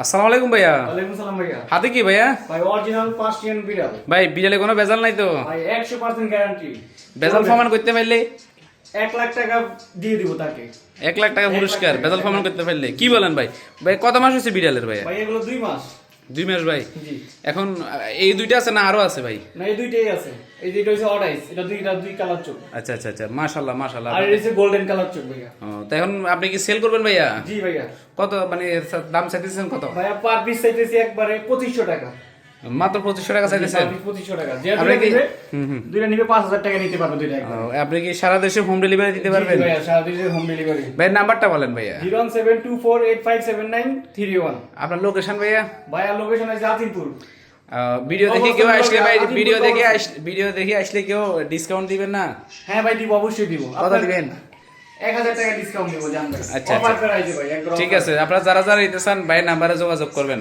আসসালামু আলাইকুম ভাইয়া। ওয়ালাইকুম সালাম ভাইয়া। হাতে কি ভাইয়া? ভাই অরিজিনাল পার্সিয়ান বিড়াল। ভাই বিড়ালে কোনো ভেজাল নাই তো? ভাই 100% গ্যারান্টি। ভেজাল প্রমাণ করতে পারলে 1 লাখ টাকা দিয়ে দিব তাকে। 1 লাখ টাকা পুরস্কার ভেজাল প্রমাণ করতে পারলে। কি বলেন ভাই? ভাই কত মাস হয়েছে বিড়ালের ভাইয়া? ভাই এগুলো 2 মাস। 2 মাস ভাই। জি। এখন এই দুইটা আছে না আরো আছে ভাই? না এই দুইটাই আছে। এই দুইটা হচ্ছে অডাইস, এটা দুই কালার চোখ। আচ্ছা আচ্ছা আচ্ছা, মাশাআল্লাহ মাশাআল্লাহ। আর এটা হচ্ছে গোল্ডেন কালার চোখ ভাইয়া। ও তো এখন আপনি কি সেল করবেন ভাইয়া? জি ভাইয়া। কত মানে দাম চাইতেছেন কত? ভাইয়া পার পিস চাইতেছি একবারে 2500 টাকা। মাত্র 2500 টাকা চাইতেছেন? 2500 টাকা। যে আপনি কি দুইটা নিবে 5000 টাকা নিতে পারবে দুইটা একবার। আপনি কি সারা দেশে হোম ডেলিভারি দিতে পারবেন? জি ভাইয়া, সারা দেশে হোম ডেলিভারি। ভাই নাম্বারটা বলেন ভাইয়া। 01724857931। আপনার লোকেশন ভাইয়া? ভাইয়া লোকেশন আছে আজিমপুর। ভিডিও দেখে কেউ আসলে ভাই ভিডিও দেখে আসলে কেউ ডিসকাউন্ট দিবেন না? হ্যাঁ ভাই দিব, অবশ্যই দিব। কত দিবেন? 1000 টাকা ডিসকাউন্ট দিব জান ভাই। আচ্ছা, অফার আচ্ছা। প্রাইজে ভাই একদম। ঠিক আছে, আপনারা যারা যারা নিতে চান ভাই নাম্বারে যোগাযোগ করবেন।